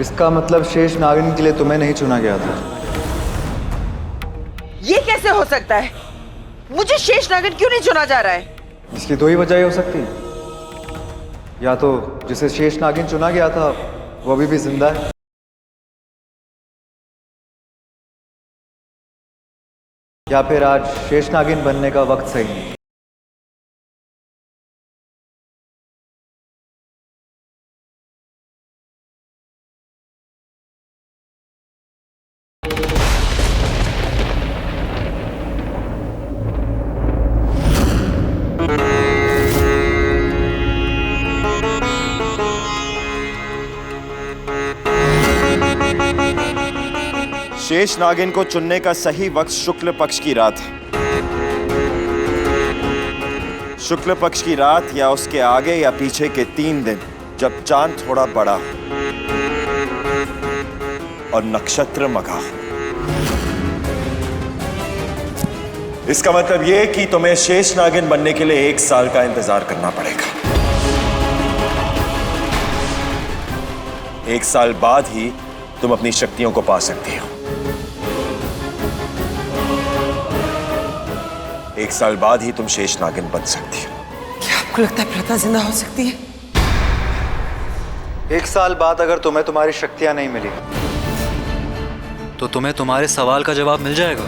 इसका मतलब शेष नागिन के लिए तुम्हें नहीं चुना गया था। ये कैसे हो सकता है? मुझे शेष नागिन क्यों नहीं चुना जा रहा है? इसकी दो ही वजह हो सकती है। या तो जिसे शेष नागिन चुना गया था वो अभी भी जिंदा है, या फिर आज शेष नागिन बनने का वक्त सही नहीं। शेष नागिन को चुनने का सही वक्त शुक्ल पक्ष की रात है। शुक्ल पक्ष की रात या उसके आगे या पीछे के 3 दिन, जब चांद थोड़ा बड़ा हो और नक्षत्र मघा हो। इसका मतलब यह कि तुम्हें शेष नागिन बनने के लिए 1 साल का इंतजार करना पड़ेगा। 1 साल बाद ही तुम अपनी शक्तियों को पा सकती हो। 1 साल बाद ही तुम शेष नागिन बन सकती हो। क्या आपको लगता है प्रथा जिंदा हो सकती है? 1 साल बाद अगर तुम्हें तुम्हारी शक्तियां नहीं मिली तो तुम्हें तुम्हारे सवाल का जवाब मिल जाएगा।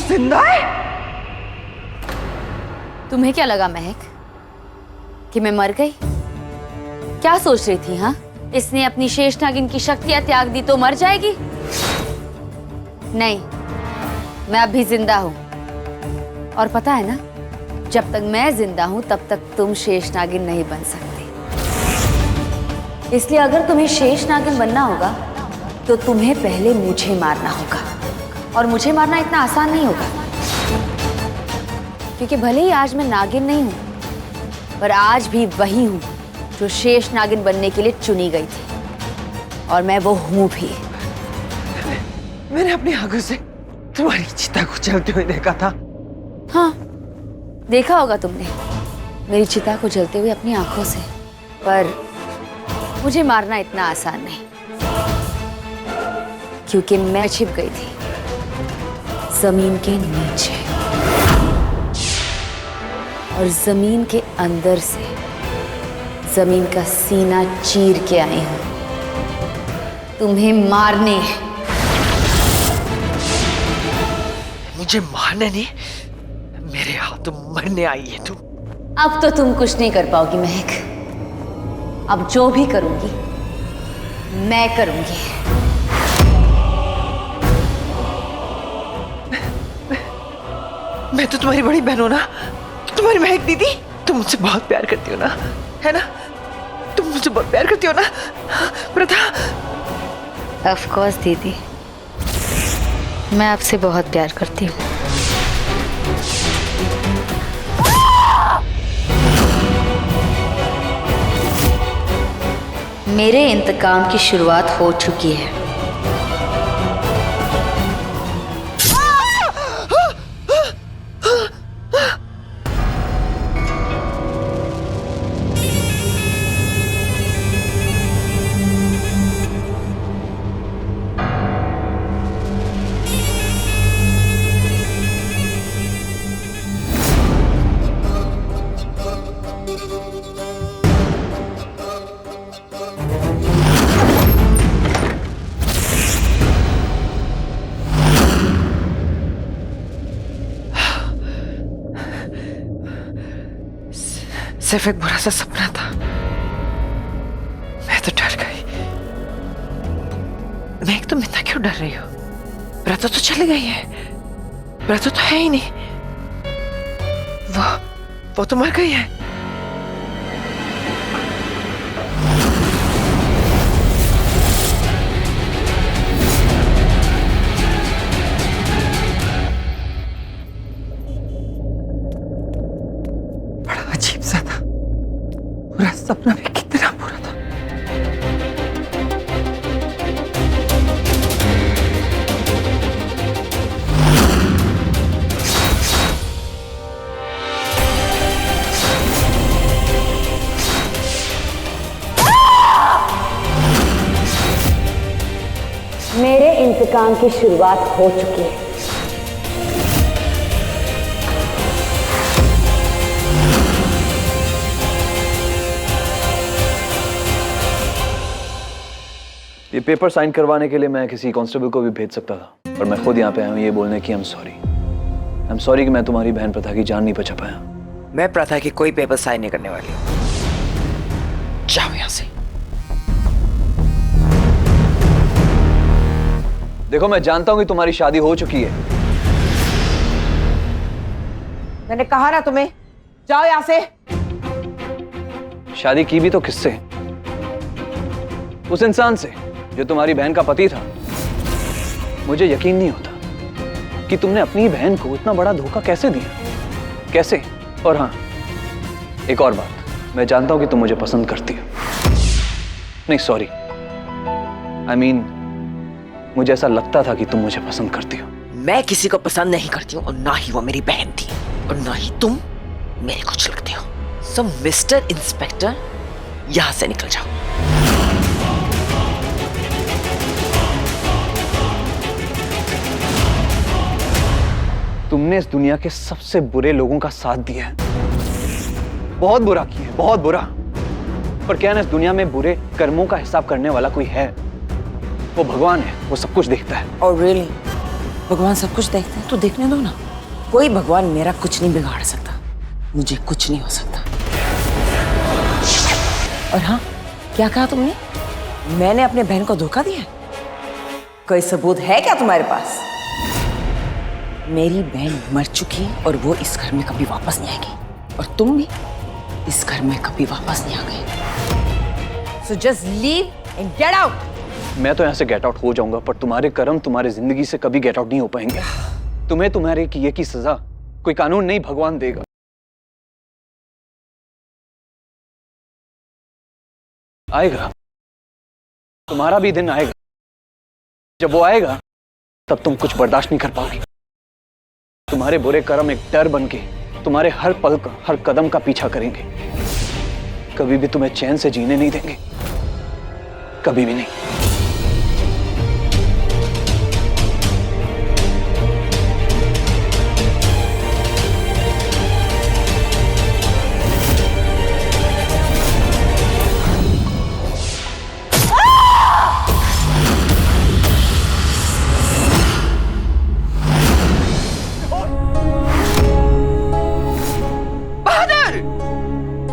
जिंदा है? तुम्हें क्या लगा महक कि मैं मर गई? क्या सोच रही थी? हाँ, इसने अपनी शेष नागिन की शक्तियां त्याग दी तो मर जाएगी? नहीं, मैं अभी जिंदा हूं। और पता है ना, जब तक मैं जिंदा हूं तब तक तुम शेष नागिन नहीं बन सकते। इसलिए अगर तुम्हें शेष नागिन बनना होगा तो तुम्हें पहले मुझे मारना होगा। और मुझे मारना इतना आसान नहीं होगा, क्योंकि भले ही आज मैं नागिन नहीं हूं, पर आज भी वही हूं जो शेष नागिन बनने के लिए चुनी गई थी। और मैं वो हूं भी। मैंने अपनी आंखों से तुम्हारी चिता को जलते हुए देखा था। हाँ, देखा होगा तुमने मेरी चिता को जलते हुए अपनी आंखों से। पर मुझे मारना इतना आसान नहीं, क्योंकि मैं छिप गई थी जमीन के नीचे, और जमीन के अंदर से जमीन का सीना चीर के आई हूं तुम्हें मारने। मुझे मारने नहीं, मेरे हाथों मरने आई है तुम। अब तो तुम कुछ नहीं कर पाओगी महक। अब जो भी करूंगी मैं करूंगी। मैं तो तुम्हारी बड़ी बहन हूं ना, तुम्हारी महक दीदी। तुम मुझसे बहुत प्यार करती हो ना, है ना? तुम मुझे बहुत प्यार करती हो ना प्रथा? ऑफ कोर्स दीदी, मैं आपसे बहुत प्यार करती हूँ। मेरे इंतकाम की शुरुआत हो चुकी है। सिर्फ एक बुरा सा सपना था। मैं तो डर गई। मैं तुम इतना क्यों डर रही हो? प्रथा तो चली गई है, प्रथा तो है ही नहीं। वो तो मर गई है। अजीब सा था, पूरा सपना भी कितना बुरा था। मेरे इंतकाम की शुरुआत हो चुकी है। ये पेपर साइन करवाने के लिए मैं किसी कांस्टेबल को भी भेज सकता था, पर मैं खुद यहाँ पे आया हूँ ये बोलने की आई एम सॉरी कि मैं तुम्हारी बहन प्रथा की जान नहीं बचा पाया। मैं प्रथा की कोई पेपर साइन नहीं करने वाली हूँ। जाओ यहाँ से। देखो मैं जानता हूँ कि तुम्हारी शादी हो चुकी है। मैंने कहा ना तुम्हें, जाओ यहाँ से। शादी की भी तो किससे? उस इंसान से जो तुम्हारी बहन का पति था। मुझे यकीन नहीं होता कि तुमने अपनी बहन को इतना बड़ा धोखा कैसे दिया, कैसे? और हाँ, एक और बात, मैं जानता हूं कि तुम मुझे पसंद करती हो। नहीं सॉरी, आई मीन मुझे ऐसा लगता था कि तुम मुझे पसंद करती हो। मैं किसी को पसंद नहीं करती हूँ, और ना ही वो मेरी बहन थी, और ना ही तुम मेरे कुछ लगते हो। सो मिस्टर इंस्पेक्टर, यहां से निकल जाओ। तुमने इस दुनिया के सबसे बुरे लोगों का साथ दिया है, बहुत बुरा किया है, बहुत बुरा। पर क्या ना, इस दुनिया में बुरे कर्मों का हिसाब करने वाला कोई है? वो भगवान है, वो सब कुछ देखता है। और रियली भगवान सब कुछ देखते हैं तो देखने दो ना। कोई भगवान मेरा कुछ नहीं बिगाड़ सकता, मुझे कुछ नहीं हो सकता। और हाँ, क्या कहा तुमने? मैंने अपने बहन को धोखा दिया? कोई सबूत है क्या तुम्हारे पास? मेरी बहन मर चुकी है और वो इस घर में कभी वापस नहीं आएगी, और तुम भी इस घर में कभी वापस नहीं आ गए। So just leave and get out. मैं तो यहाँ से गेट आउट हो जाऊंगा, पर तुम्हारे कर्म तुम्हारी जिंदगी से कभी गेट आउट नहीं हो पाएंगे। तुम्हें तुम्हारे किए की सजा कोई कानून नहीं, भगवान देगा। आएगा, तुम्हारा भी दिन आएगा। जब वो आएगा तब तुम कुछ बर्दाश्त नहीं कर पाओगे। तुम्हारे बुरे कर्म एक डर बन के तुम्हारे हर पल का, हर कदम का पीछा करेंगे। कभी भी तुम्हें चैन से जीने नहीं देंगे, कभी भी नहीं।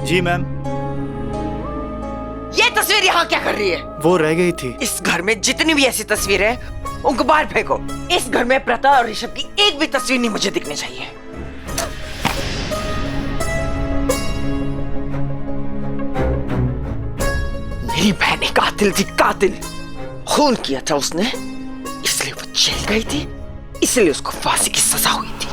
जी मैम। ये तस्वीर यहाँ क्या कर रही है? वो रह गई थी। इस घर में जितनी भी ऐसी तस्वीरें हैं, उनको बाहर फेंको। इस घर में प्रथा और ऋषभ की एक भी तस्वीर नहीं मुझे दिखनी चाहिए। मेरी बहन एक कातिल थी, कातिल। खून किया था उसने, इसलिए वो जेल गई थी, इसलिए उसको फांसी की सजा हुई थी।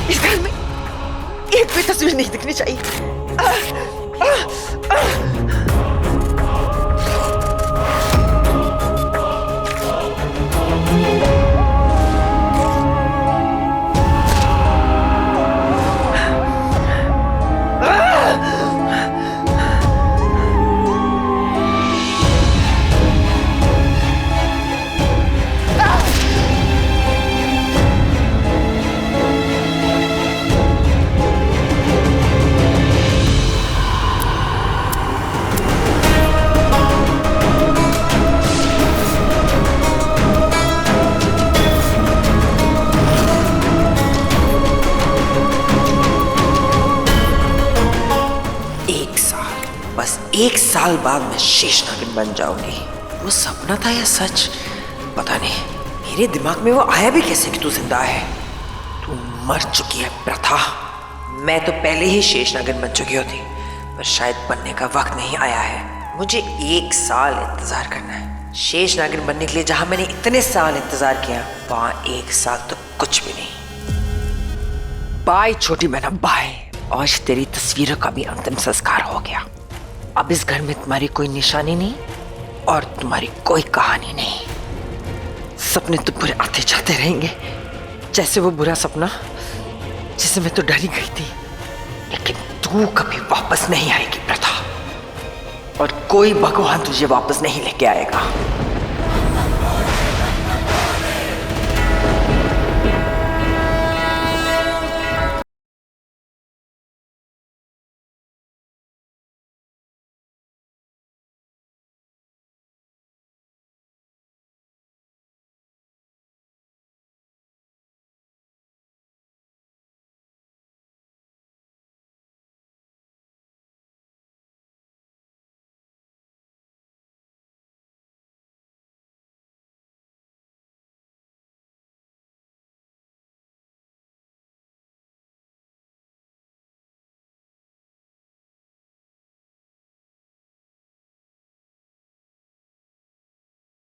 इस घर में एक भी तस्वीर नहीं दिखनी चाहिए। बस 1 साल बाद मैं शेष नागिन बन जाऊंगी। वो सपना था या सच, पता नहीं। मेरे दिमाग में वो आया भी कैसे कि तू जिंदा है। तू मर चुकी है प्रथा। मैं तो पहले ही शेष नागिन बन चुकी होती, पर शायद बनने का वक्त नहीं आया है। मुझे 1 साल इंतजार करना है। शेष नागिन बनने के लिए जहां मैंने इतने साल इंतजार किया, वहां 1 साल तो कुछ भी नहीं। बाय छोटी बहना, बाय। आज तेरी तस्वीरों का भी अंतिम संस्कार हो गया। अब इस घर में तुम्हारी कोई निशानी नहीं और तुम्हारी कोई कहानी नहीं। सपने तो बुरे आते जाते रहेंगे, जैसे वो बुरा सपना जिसे मैं तो डरी गई थी। लेकिन तू कभी वापस नहीं आएगी प्रथा, और कोई भगवान तुझे वापस नहीं लेके आएगा।